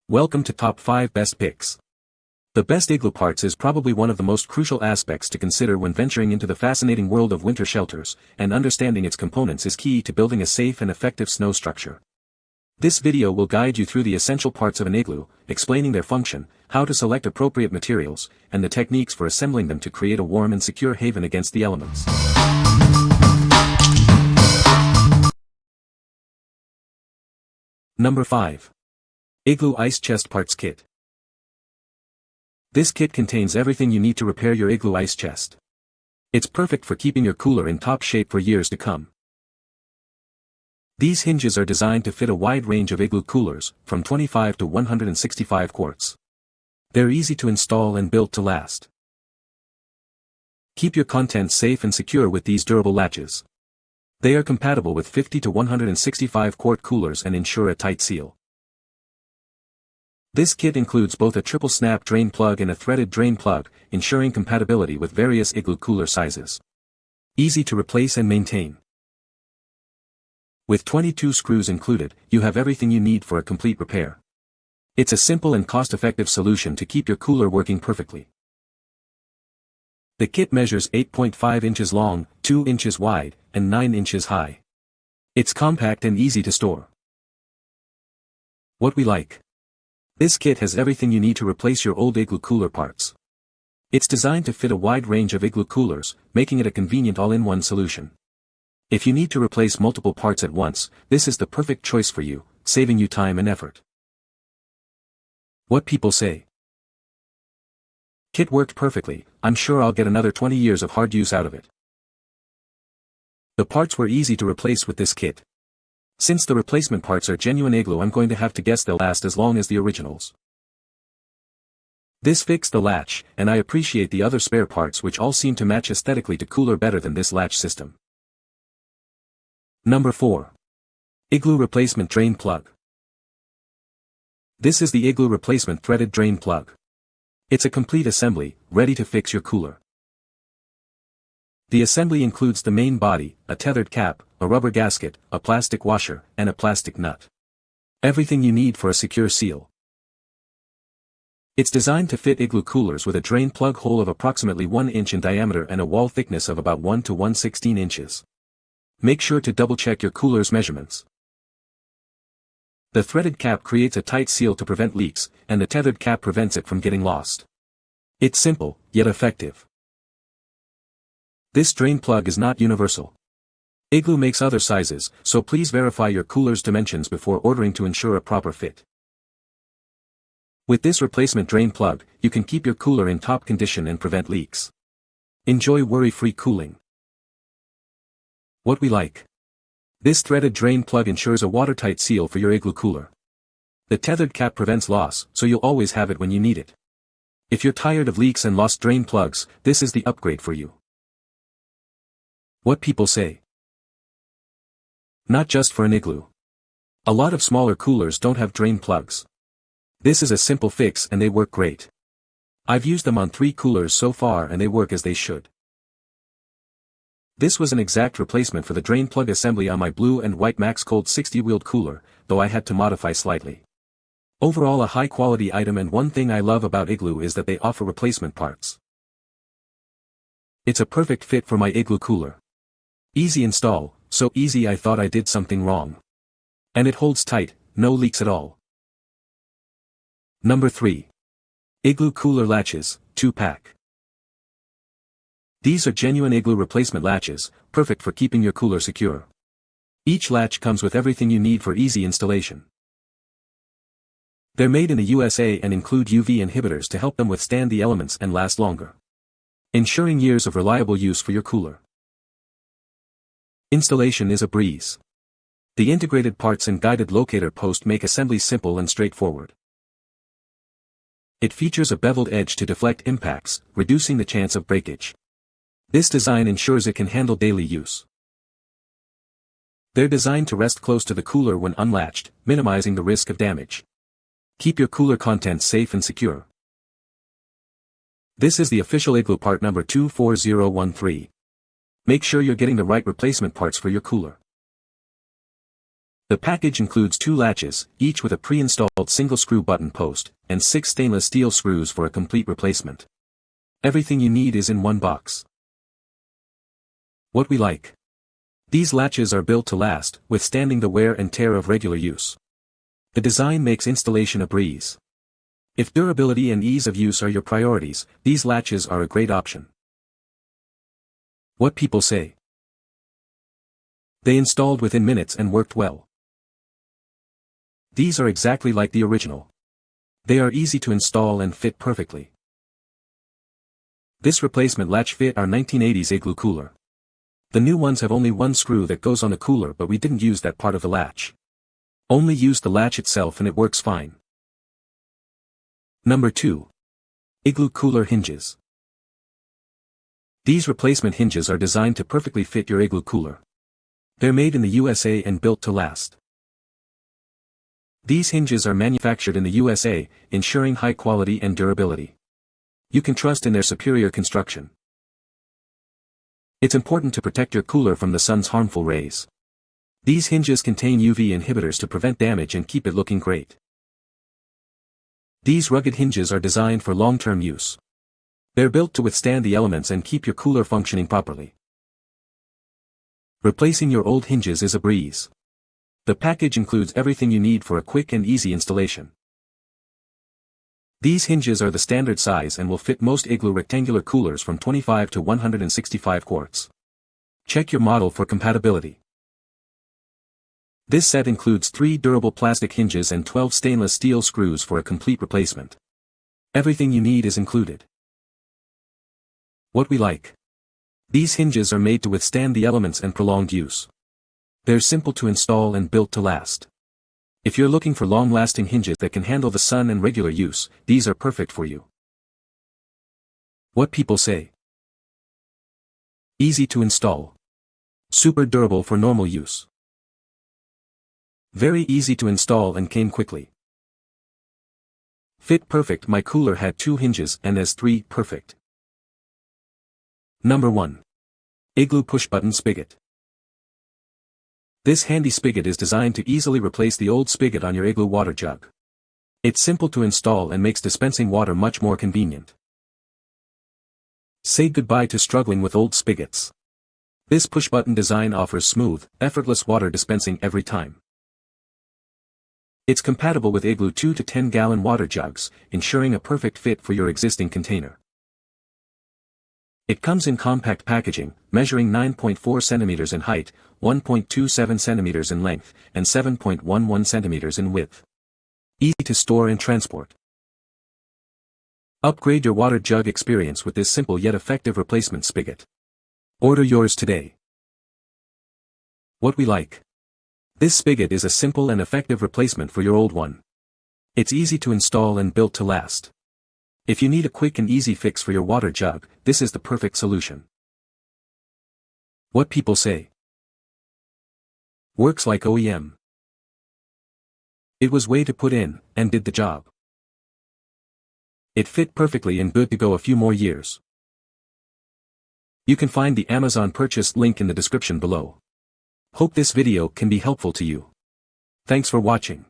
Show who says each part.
Speaker 1: Welcome to Top 5 Best Picks. The best igloo parts is probably one of the most crucial aspects to consider when venturing into the fascinating world of winter shelters, and understanding its components is key to building a safe and effective snow structure. This video will guide you through the essential parts of an igloo, explaining their function, how to select appropriate materials, and the techniques for assembling them to create a warm and secure haven against the elements. Number 5. Igloo Ice Chest Parts Kit. This kit contains everything you need to repair your igloo ice chest. It's perfect for keeping your cooler in top shape for years to come. These hinges are designed to fit a wide range of igloo coolers, from 25 to 165 quarts. They're easy to install and built to last. Keep your contents safe and secure with these durable latches. They are compatible with 50 to 165 quart coolers and ensure a tight seal. This kit includes both a triple snap drain plug and a threaded drain plug, ensuring compatibility with various igloo cooler sizes. Easy to replace and maintain. With 22 screws included, you have everything you need for a complete repair. It's a simple and cost-effective solution to keep your cooler working perfectly. The kit measures 8.5 inches long, 2 inches wide, and 9 inches high. It's compact and easy to store. What we like. This kit has everything you need to replace your old igloo cooler parts. It's designed to fit a wide range of igloo coolers, making it a convenient all-in-one solution. If you need to replace multiple parts at once, this is the perfect choice for you, saving you time and effort. What people say. Kit worked perfectly, I'm sure I'll get another 20 years of hard use out of it. The parts were easy to replace with this kit. Since the replacement parts are genuine igloo, I'm going to have to guess they'll last as long as the originals. This fixed the latch, and I appreciate the other spare parts which all seem to match aesthetically to cooler better than this latch system. Number 4. Igloo Replacement Drain Plug. This is the igloo replacement threaded drain plug. It's a complete assembly, ready to fix your cooler. The assembly includes the main body, a tethered cap, a rubber gasket, a plastic washer, and a plastic nut. Everything you need for a secure seal. It's designed to fit igloo coolers with a drain plug hole of approximately 1 inch in diameter and a wall thickness of about 1 to 1/16 inches. Make sure to double-check your cooler's measurements. The threaded cap creates a tight seal to prevent leaks, and the tethered cap prevents it from getting lost. It's simple, yet effective. This drain plug is not universal. Igloo makes other sizes, so please verify your cooler's dimensions before ordering to ensure a proper fit. With this replacement drain plug, you can keep your cooler in top condition and prevent leaks. Enjoy worry-free cooling. What we like. This threaded drain plug ensures a watertight seal for your igloo cooler. The tethered cap prevents loss, so you'll always have it when you need it. If you're tired of leaks and lost drain plugs, this is the upgrade for you. What people say. Not just for an igloo. A lot of smaller coolers don't have drain plugs. This is a simple fix and they work great. I've used them on 3 coolers so far and they work as they should. This was an exact replacement for the drain plug assembly on my blue and white Max Cold 60-wheeled cooler, though I had to modify slightly. Overall a high-quality item, and one thing I love about Igloo is that they offer replacement parts. It's a perfect fit for my igloo cooler. Easy install, so easy I thought I did something wrong. And it holds tight, no leaks at all. Number 3. Igloo Cooler Latches, 2-pack. These are genuine igloo replacement latches, perfect for keeping your cooler secure. Each latch comes with everything you need for easy installation. They're made in the USA and include UV inhibitors to help them withstand the elements and last longer, ensuring years of reliable use for your cooler. Installation is a breeze. The integrated parts and guided locator post make assembly simple and straightforward. It features a beveled edge to deflect impacts, reducing the chance of breakage. This design ensures it can handle daily use. They're designed to rest close to the cooler when unlatched, minimizing the risk of damage. Keep your cooler contents safe and secure. This is the official Igloo part number 24013. Make sure you're getting the right replacement parts for your cooler. The package includes 2 latches, each with a pre-installed single screw button post, and 6 stainless steel screws for a complete replacement. Everything you need is in one box. What we like. These latches are built to last, withstanding the wear and tear of regular use. The design makes installation a breeze. If durability and ease of use are your priorities, these latches are a great option. What people say. They installed within minutes and worked well. These are exactly like the original. They are easy to install and fit perfectly. This replacement latch fit our 1980s Igloo cooler. The new ones have only one screw that goes on the cooler, but we didn't use that part of the latch. Only used the latch itself and it works fine. Number 2. Igloo Cooler Hinges. These replacement hinges are designed to perfectly fit your Igloo cooler. They're made in the USA and built to last. These hinges are manufactured in the USA, ensuring high quality and durability. You can trust in their superior construction. It's important to protect your cooler from the sun's harmful rays. These hinges contain UV inhibitors to prevent damage and keep it looking great. These rugged hinges are designed for long-term use. They're built to withstand the elements and keep your cooler functioning properly. Replacing your old hinges is a breeze. The package includes everything you need for a quick and easy installation. These hinges are the standard size and will fit most Igloo rectangular coolers from 25 to 165 quarts. Check your model for compatibility. This set includes 3 durable plastic hinges and 12 stainless steel screws for a complete replacement. Everything you need is included. What we like. These hinges are made to withstand the elements and prolonged use. They're simple to install and built to last. If you're looking for long-lasting hinges that can handle the sun and regular use, these are perfect for you. What people say. Easy to install. Super durable for normal use. Very easy to install and came quickly. Fit perfect. My cooler had 2 hinges and has 3 perfect. Number 1. Igloo push-button spigot. This handy spigot is designed to easily replace the old spigot on your Igloo water jug. It's simple to install and makes dispensing water much more convenient. Say goodbye to struggling with old spigots. This push-button design offers smooth, effortless water dispensing every time. It's compatible with Igloo 2 to 10 gallon water jugs, ensuring a perfect fit for your existing container. It comes in compact packaging, measuring 9.4 centimeters in height, 1.27 centimeters in length, and 7.11 centimeters in width. Easy to store and transport. Upgrade your water jug experience with this simple yet effective replacement spigot. Order yours today. What we like. This spigot is a simple and effective replacement for your old one. It's easy to install and built to last. If you need a quick and easy fix for your water jug, this is the perfect solution. What people say. Works like OEM. It was way to put in, and did the job. It fit perfectly and good to go a few more years. You can find the Amazon purchase link in the description below. Hope this video can be helpful to you. Thanks for watching.